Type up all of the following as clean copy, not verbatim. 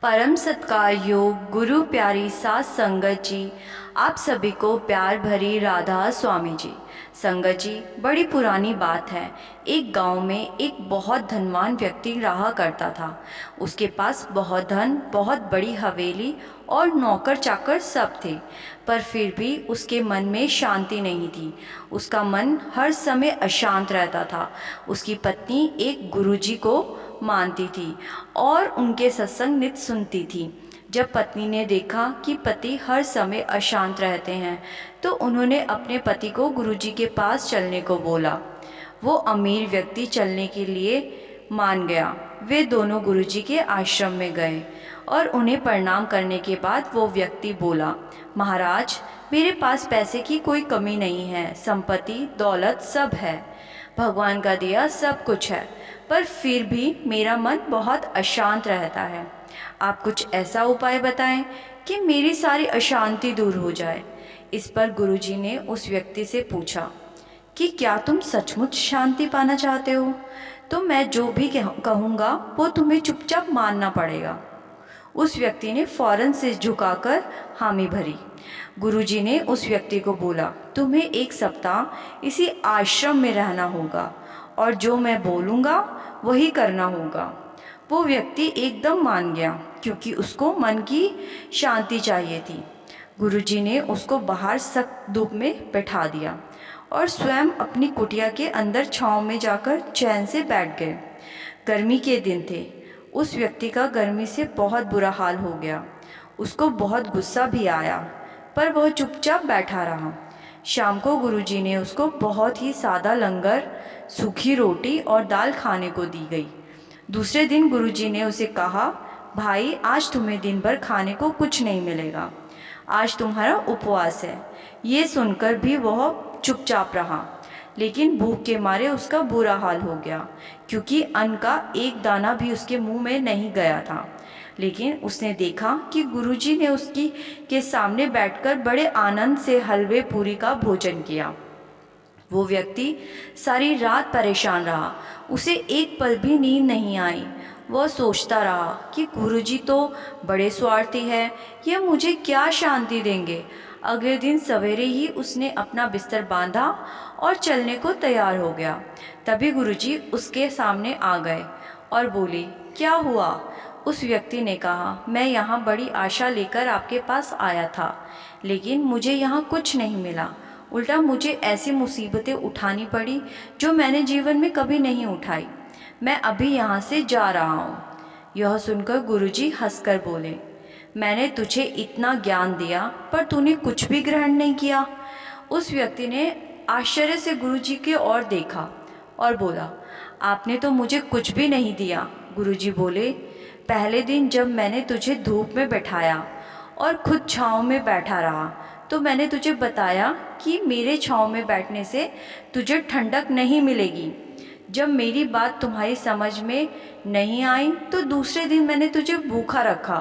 परम सत्कार योग गुरु प्यारी सात संगत जी, आप सभी को प्यार भरी राधा स्वामी जी। संगत जी, बड़ी पुरानी बात है। एक गांव में एक बहुत धनवान व्यक्ति रहा करता था। उसके पास बहुत धन, बहुत बड़ी हवेली और नौकर चाकर सब थे, पर फिर भी उसके मन में शांति नहीं थी। उसका मन हर समय अशांत रहता था। उसकी पत्नी एक गुरुजी को मानती थी और उनके सत्संग नित्य सुनती थी। जब पत्नी ने देखा कि पति हर समय अशांत रहते हैं, तो उन्होंने अपने पति को गुरुजी के पास चलने को बोला। वो अमीर व्यक्ति चलने के लिए मान गया। वे दोनों गुरुजी के आश्रम में गए और उन्हें प्रणाम करने के बाद वो व्यक्ति बोला, महाराज, मेरे पास पैसे की कोई कमी नहीं है, संपत्ति दौलत सब है, भगवान का दिया सब कुछ है, पर फिर भी मेरा मन बहुत अशांत रहता है। आप कुछ ऐसा उपाय बताएं कि मेरी सारी अशांति दूर हो जाए। इस पर गुरुजी ने उस व्यक्ति से पूछा कि क्या तुम सचमुच शांति पाना चाहते हो? तो मैं जो भी कहूँगा वो तुम्हें चुपचाप मानना पड़ेगा। उस व्यक्ति ने फौरन से झुकाकर हामी भरी। गुरुजी ने उस व्यक्ति को बोला, तुम्हें एक सप्ताह इसी आश्रम में रहना होगा और जो मैं बोलूँगा वही करना होगा। वो व्यक्ति एकदम मान गया, क्योंकि उसको मन की शांति चाहिए थी। गुरुजी ने उसको बाहर सख्त धूप में बैठा दिया और स्वयं अपनी कुटिया के अंदर छांव में जाकर चैन से बैठ गए। गर्मी के दिन थे। उस व्यक्ति का गर्मी से बहुत बुरा हाल हो गया। उसको बहुत गुस्सा भी आया, पर वह चुपचाप बैठा रहा। शाम को गुरुजी ने उसको बहुत ही सादा लंगर, सूखी रोटी और दाल खाने को दी गई। दूसरे दिन गुरुजी ने उसे कहा, भाई, आज तुम्हें दिन भर खाने को कुछ नहीं मिलेगा, आज तुम्हारा उपवास है। ये सुनकर भी वह चुपचाप रहा, लेकिन भूख के मारे उसका बुरा हाल हो गया, क्योंकि अन्न का एक दाना भी उसके मुंह में नहीं गया था। लेकिन उसने देखा कि गुरुजी ने उसकी के सामने बैठकर बड़े आनंद से हलवे पूरी का भोजन किया। वो व्यक्ति सारी रात परेशान रहा। उसे एक पल भी नींद नहीं आई। वह सोचता रहा कि गुरुजी तो बड़े स्वार्थी है, यह मुझे क्या शांति देंगे। अगले दिन सवेरे ही उसने अपना बिस्तर बांधा और चलने को तैयार हो गया। तभी गुरुजी उसके सामने आ गए और बोले, क्या हुआ? उस व्यक्ति ने कहा, मैं यहाँ बड़ी आशा लेकर आपके पास आया था, लेकिन मुझे यहाँ कुछ नहीं मिला। उल्टा मुझे ऐसी मुसीबतें उठानी पड़ी जो मैंने जीवन में कभी नहीं उठाई। मैं अभी यहाँ से जा रहा हूँ। यह सुनकर गुरुजी हंसकर बोले, मैंने तुझे इतना ज्ञान दिया, पर तूने कुछ भी ग्रहण नहीं किया। उस व्यक्ति ने आश्चर्य से गुरुजी की ओर देखा और बोला, आपने तो मुझे कुछ भी नहीं दिया। गुरुजी बोले, पहले दिन जब मैंने तुझे धूप में बैठाया और खुद छाँव में बैठा रहा, तो मैंने तुझे बताया कि मेरे छाँव में बैठने से तुझे ठंडक नहीं मिलेगी। जब मेरी बात तुम्हारी समझ में नहीं आई, तो दूसरे दिन मैंने तुझे भूखा रखा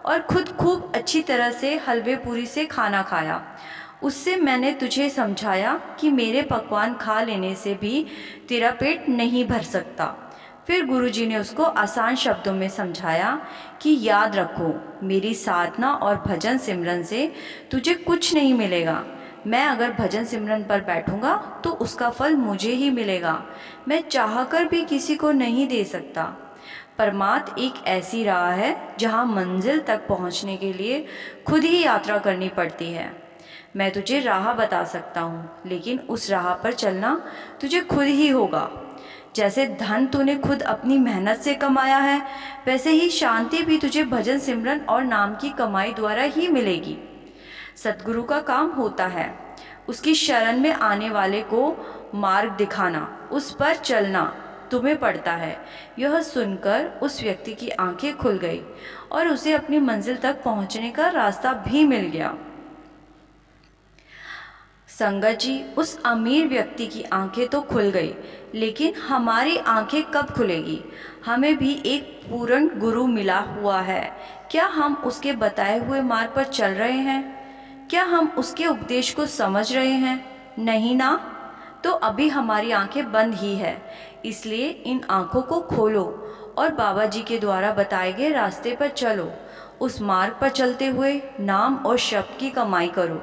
और खुद खूब अच्छी तरह से हलवे पूरी से खाना खाया। उससे मैंने तुझे समझाया कि मेरे पकवान खा लेने से भी तेरा पेट नहीं भर सकता। फिर गुरुजी ने उसको आसान शब्दों में समझाया कि याद रखो, मेरी साधना और भजन सिमरन से तुझे कुछ नहीं मिलेगा। मैं अगर भजन सिमरन पर बैठूंगा तो उसका फल मुझे ही मिलेगा। मैं चाहकर भी किसी को नहीं दे सकता। परमात्मा एक ऐसी राह है जहाँ मंजिल तक पहुँचने के लिए खुद ही यात्रा करनी पड़ती है। मैं तुझे राह बता सकता हूँ, लेकिन उस राह पर चलना तुझे खुद ही होगा। जैसे धन तूने खुद अपनी मेहनत से कमाया है, वैसे ही शांति भी तुझे भजन सिमरन और नाम की कमाई द्वारा ही मिलेगी। सतगुरु का काम होता है उसकी शरण में आने वाले को मार्ग दिखाना, उस पर चलना तुम्हें पड़ता है। यह सुनकर उस व्यक्ति की आंखें खुल गई और उसे अपनी मंजिल तक पहुंचने का रास्ता भी मिल गया। संगत जी, उस अमीर व्यक्ति की आंखें तो खुल गई, लेकिन हमारी आंखें कब खुलेगी? हमें भी एक पूर्ण गुरु मिला हुआ है। क्या हम उसके बताए हुए मार्ग पर चल रहे हैं? क्या हम उसके उपदेश को समझ रहे हैं? नहीं ना? तो अभी हमारी आंखें बंद ही है। इसलिए इन आंखों को खोलो और बाबा जी के द्वारा बताए गए रास्ते पर चलो। उस मार्ग पर चलते हुए नाम और शब्द की कमाई करो।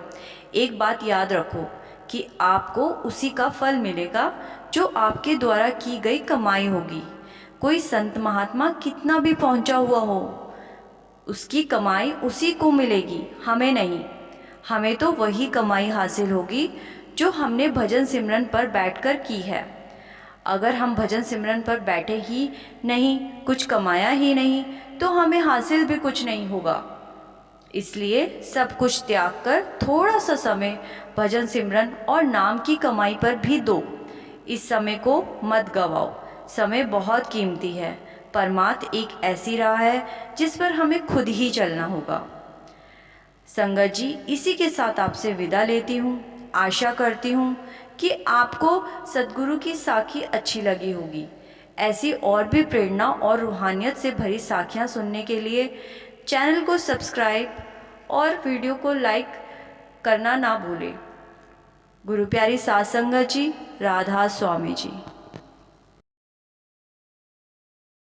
एक बात याद रखो कि आपको उसी का फल मिलेगा जो आपके द्वारा की गई कमाई होगी। कोई संत महात्मा कितना भी पहुंचा हुआ हो, उसकी कमाई उसी को मिलेगी, हमें नहीं। हमें तो वही कमाई हासिल होगी जो हमने भजन सिमरन पर बैठकर की है। अगर हम भजन सिमरन पर बैठे ही नहीं, कुछ कमाया ही नहीं, तो हमें हासिल भी कुछ नहीं होगा। इसलिए सब कुछ त्याग कर थोड़ा सा समय भजन सिमरन और नाम की कमाई पर भी दो। इस समय को मत गवाओ, समय बहुत कीमती है। परमात्मा एक ऐसी राह है जिस पर हमें खुद ही चलना होगा। संगत जी, इसी के साथ आपसे विदा लेती हूँ। आशा करती हूँ कि आपको सद्गुरु की साखी अच्छी लगी होगी। ऐसी और भी प्रेरणा और रूहानियत से भरी साखियाँ सुनने के लिए चैनल को सब्सक्राइब और वीडियो को लाइक करना ना भूलें। गुरु प्यारी सात संगत जी, राधा स्वामी जी।